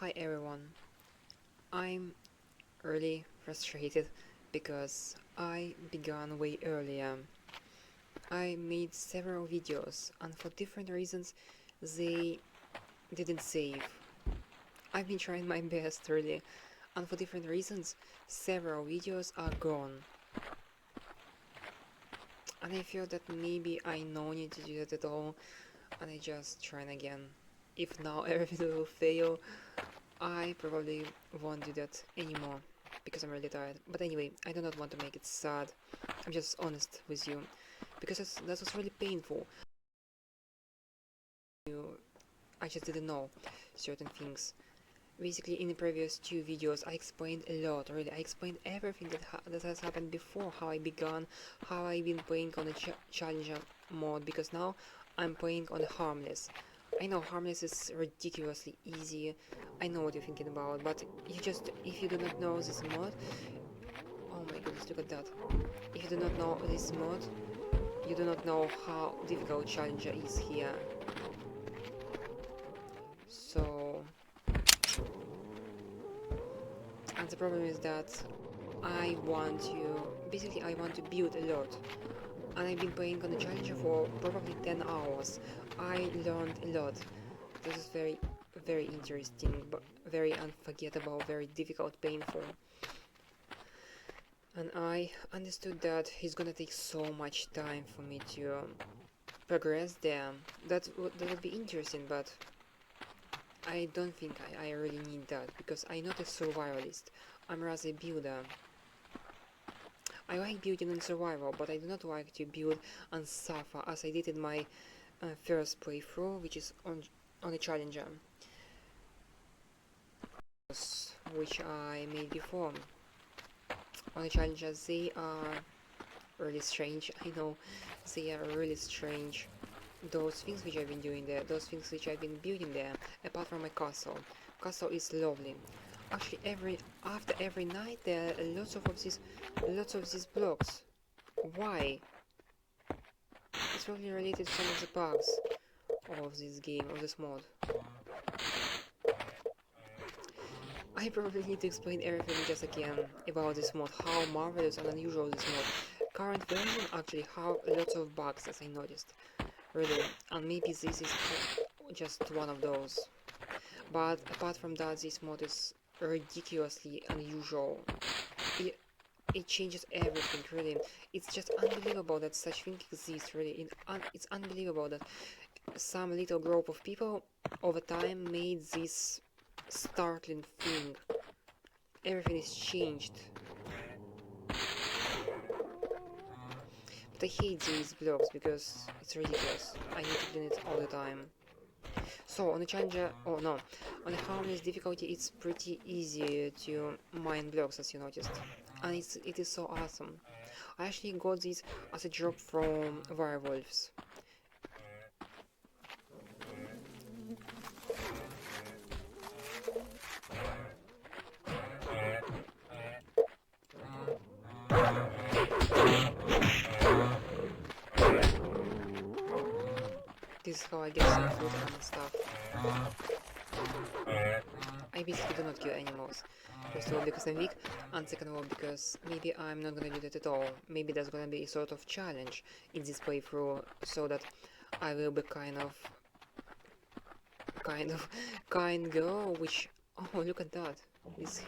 Hi everyone, I'm really frustrated because I began way earlier. I made several videos and for different reasons they didn't save. I've been trying my best really, and for different reasons several videos are gone. And I feel that maybe I no need to do that at all, and I just try again. If now everything will fail, I probably won't do that anymore because I'm really tired. But anyway, I do not want to make it sad. I'm just honest with you because that was really painful. I just didn't know certain things. Basically, in the previous two videos, I explained a lot. Really, I explained everything that has happened before, how I began, how I've been playing on the challenger mode. Because now I'm playing on harmless. I know harmless is ridiculously easy. I know what you're thinking about, but if you do not know this mod, oh my goodness, look at that. If you do not know this mod, you do not know how difficult challenger is here. So, and the problem is that I want to build a lot. And I've been playing on the challenger for probably 10 hours. I learned a lot. This is very, very interesting, but very unforgettable, very difficult, painful. And I understood that it's gonna take so much time for me to progress there. That would be interesting, but I don't think I really need that, because I'm not a survivalist. I'm rather a builder. I like building in survival, but I do not like to build and suffer as I did in my first playthrough, which is on a challenger, which I made before. On the challengers, they are really strange. I know they are really strange. Those things which I've been doing there, those things which I've been building there, apart from my castle. Castle is lovely. Actually, after every night there are lots of these blocks. Why? It's probably related to some of the bugs of this game, of this mod. I probably need to explain everything just again about this mod, how marvelous and unusual this mod. Current version actually have lots of bugs, as I noticed. Really, and maybe this is just one of those. But apart from that, this mod is ridiculously unusual. It changes everything, really. It's just unbelievable that such thing exists, really. It's unbelievable that some little group of people over time made this startling thing. Everything is changed. But I hate these blocks because it's ridiculous. I need to clean it all the time. So on the challenger, oh no, on the harmless difficulty it's pretty easy to mine blocks, as you noticed. And it is so awesome. I actually got this as a drop from werewolves. This is how I get some food and stuff. I basically do not kill animals. First of all because I'm weak, and second of all because maybe I'm not gonna do that at all. Maybe there's gonna be a sort of challenge in this playthrough, so that I will be kind girl, which, oh look at that, it's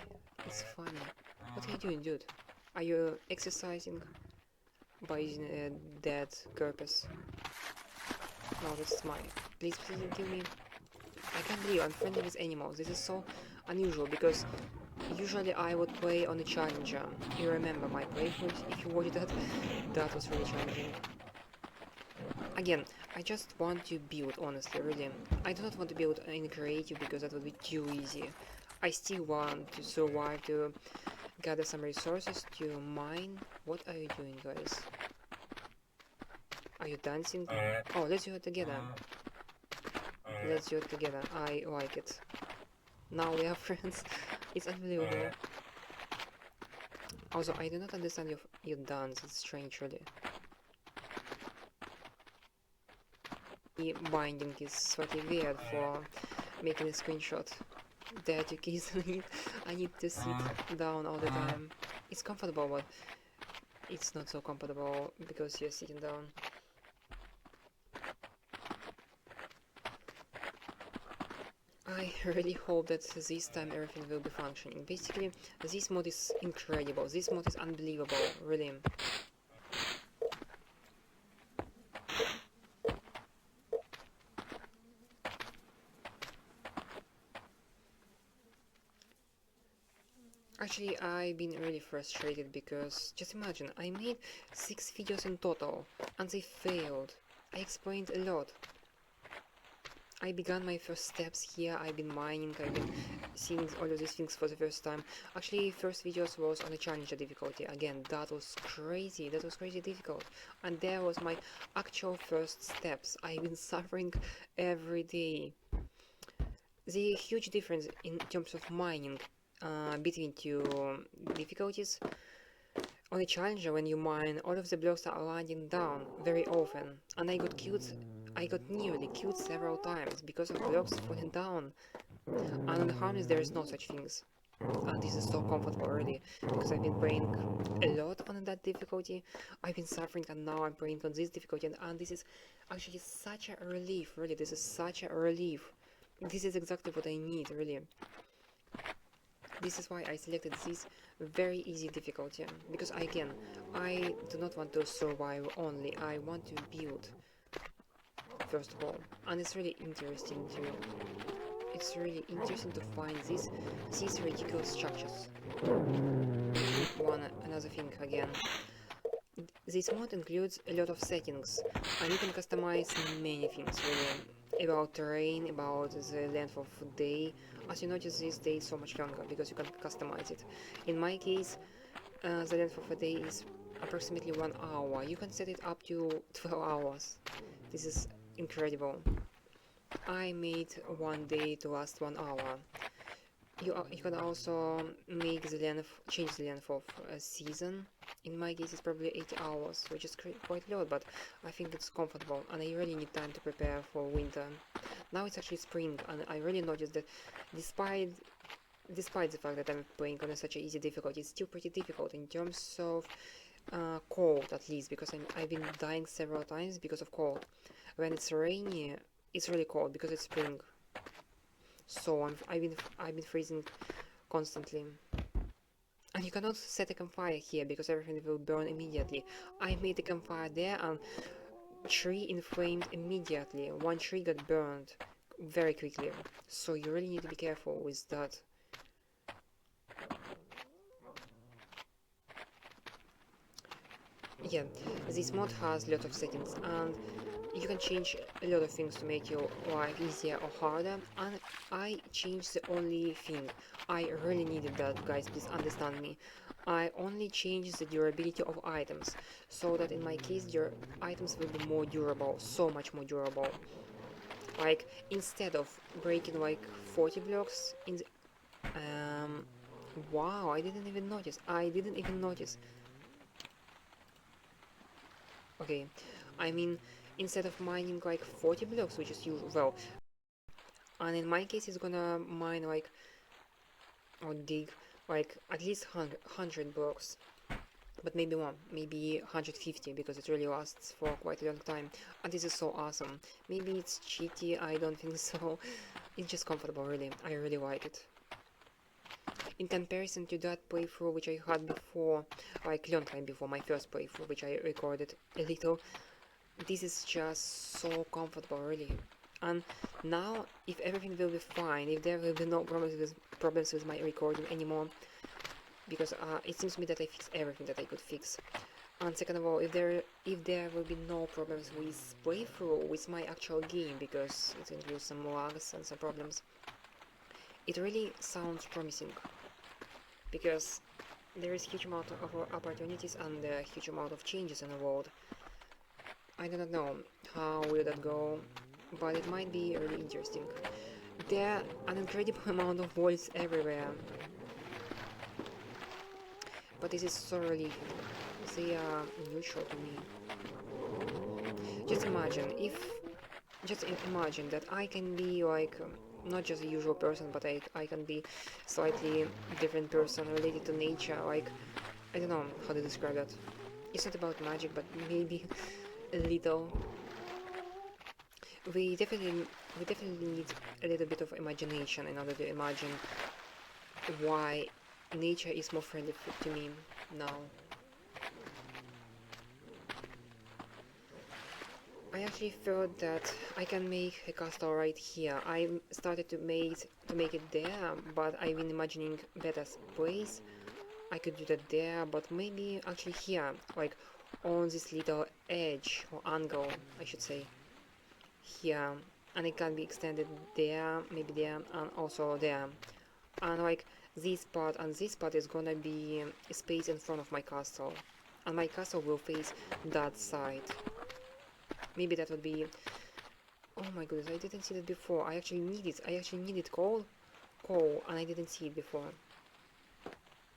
funny. What are you doing, dude? Are you exercising by using a dead corpus? No, that's mine. Please don't kill me. I can't believe I'm friendly with animals. This is so unusual because usually I would play on a challenger. You remember my playthrough if you watched that? That was really challenging. Again, I just want to build, honestly, really. I do not want to build in creative because that would be too easy. I still want to survive, to gather some resources, to mine. What are you doing, guys? Are you dancing? Oh, let's do it together. Let's do it together. I like it. Now we are friends. It's unbelievable. Also, I do not understand your dance. It's strange, really. The binding is slightly weird for making a screenshot. that you kiss. I need to sit down all the time. It's comfortable, but it's not so comfortable because you're sitting down. I really hope that this time everything will be functioning. Basically, this mod is incredible. This mod is unbelievable, really. Actually, I've been really frustrated because, just imagine, I made 6 videos in total, and they failed. I explained a lot. I began my first steps here, I've been mining, I've been seeing all of these things for the first time. Actually, first videos was on a challenger difficulty. Again, that was crazy difficult. And there was my actual first steps. I've been suffering every day. The huge difference in terms of mining between two difficulties. On a challenger, when you mine, all of the blocks are landing down very often, and I got nearly killed several times because of blocks falling down. And on the harness there is no such things. And this is so comfortable already, because I've been playing a lot on that difficulty. I've been suffering, and now I'm playing on this difficulty, and this is actually such a relief, really. This is such a relief. This is exactly what I need, really. This is why I selected this very easy difficulty, because again, I do not want to survive only, I want to build, first of all. And it's really interesting to find these ridiculous structures. Another thing again. This mod includes a lot of settings, and you can customize many things, really, about terrain, about the length of day. As you notice, this day is so much longer because you can customize it. In my case, the length of a day is approximately 1 hour. You can set it up to 12 hours. This is incredible. I made one day to last 1 hour. You can also change the length of a season. In my case, it's probably 80 hours, which is quite low, but I think it's comfortable, and I really need time to prepare for winter. Now it's actually spring, and I really noticed that despite the fact that I'm playing on such an easy difficulty, it's still pretty difficult in terms of cold, at least, because I've been dying several times because of cold. When it's rainy, it's really cold because it's spring. So I've been freezing constantly. And you cannot set a campfire here because everything will burn immediately. I made a campfire there and tree inflamed immediately. One tree got burned very quickly. So you really need to be careful with that. Yeah, this mod has a lot of settings, and you can change a lot of things to make your life easier or harder, and I changed the only thing. I really needed that, guys, please understand me. I only changed the durability of items, so that in my case your items will be more durable, so much more durable. Like, instead of breaking like 40 blocks in the... wow, I didn't even notice. Okay, I mean, instead of mining like 40 blocks, which is usual, well, and in my case it's gonna mine like, or dig like at least 100 blocks, but maybe more, maybe 150, because it really lasts for quite a long time, and this is so awesome. Maybe it's cheaty, I don't think so. It's just comfortable, really. I really like it. In comparison to that playthrough which I had before, like long time before, my first playthrough, which I recorded a little, this is just so comfortable, really. And now, if everything will be fine, if there will be no problems with my recording anymore, because it seems to me that I fixed everything that I could fix. And second of all, if there will be no problems with playthrough, with my actual game, because it includes some lags and some problems, it really sounds promising, because there is huge amount of opportunities and a huge amount of changes in the world. I do not know how will that go, but it might be really interesting. There are an incredible amount of walls everywhere, but this is so relieving. They are neutral to me. Just imagine that I can be like not just a usual person, but I can be slightly different person related to nature. Like, I don't know how to describe that. It's not about magic, but maybe a little. We definitely we definitely need a little bit of imagination in order to imagine why nature is more friendly to me now. I actually thought that I can make a castle right here. I started to make it there, but I've been imagining better place. I could do that there, but maybe actually here, like on this little edge or angle, I should say, here, and it can be extended there, maybe there, and also there. And like this part and this part is gonna be a space in front of my castle, and my castle will face that side. Maybe that would be... Oh my goodness, I didn't see that before. I actually need it. I actually needed coal, and I didn't see it before.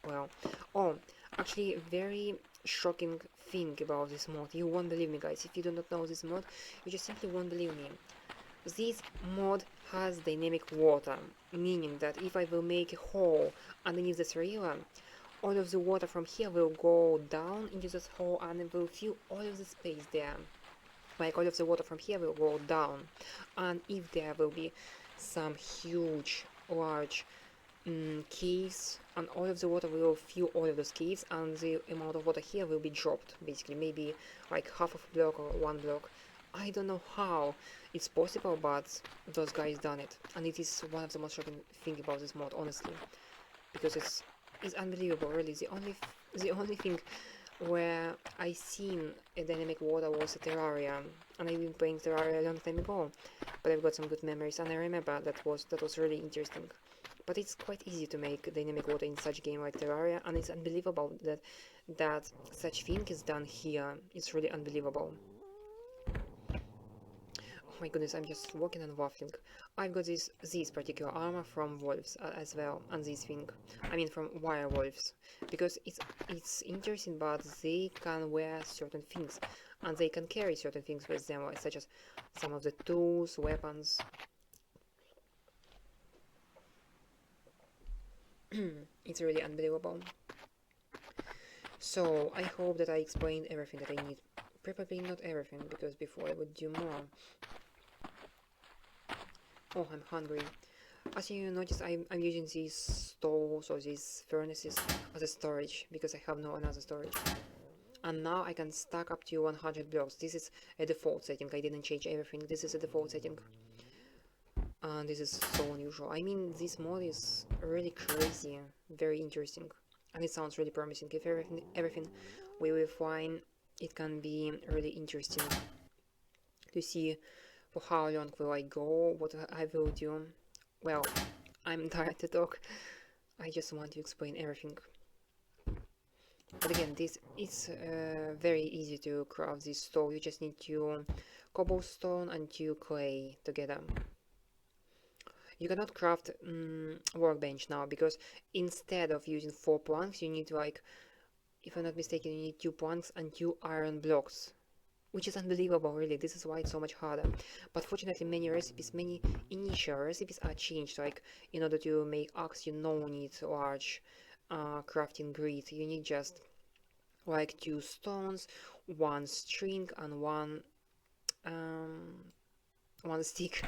Well, oh, actually, very shocking thing about this mod. You won't believe me, guys. If you do not know this mod, you just simply won't believe me. This mod has dynamic water, meaning that if I will make a hole underneath this river, all of the water from here will go down into this hole and it will fill all of the space there. Like all of the water from here will go down, and if there will be some huge, large caves, and all of the water will fill all of those caves, and the amount of water here will be dropped, basically, maybe like half of a block or 1 block. I don't know how it's possible, but those guys done it, and it is one of the most shocking thing about this mod, honestly, because it's unbelievable, really. The only thing where I seen a dynamic water was a Terraria, and I've been playing Terraria a long time ago, but I've got some good memories, and I remember that was really interesting. But it's quite easy to make dynamic water in such a game like Terraria, and it's unbelievable that such thing is done here. It's really unbelievable. Oh my goodness, I'm just walking and waffling. I've got this particular armor from wolves as well, and this thing. I mean from wire wolves, because it's interesting, but they can wear certain things, and they can carry certain things with them, such as some of the tools, weapons. It's really unbelievable. So I hope that I explained everything that I need. Probably not everything, because before I would do more. Oh, I'm hungry. As you notice, I'm using these stoves or these furnaces as a storage, because I have no another storage. And now I can stack up to 100 blocks. This is a default setting. I didn't change everything. This is a default setting. And this is so unusual. I mean, this mod is really crazy, very interesting, and it sounds really promising. If everything we will find, it can be really interesting to see for how long will I go, what I will do. Well, I'm tired to talk. I just want to explain everything. But again, this is very easy to craft this stove. You just need to cobblestone and 2 clay together. You cannot craft workbench now, because instead of using 4 planks, you need, like, if I'm not mistaken, you need 2 planks and 2 iron blocks, which is unbelievable, really. This is why it's so much harder. But fortunately, many initial recipes are changed. Like, in order to make axe, you no need large crafting grid. You need just like 2 stones, 1 string, and one stick.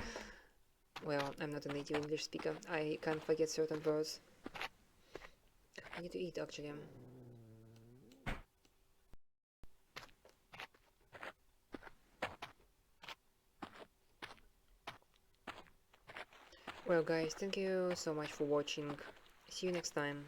Well, I'm not a native English speaker. I can't forget certain words. I need to eat, actually. Well, guys, thank you so much for watching. See you next time.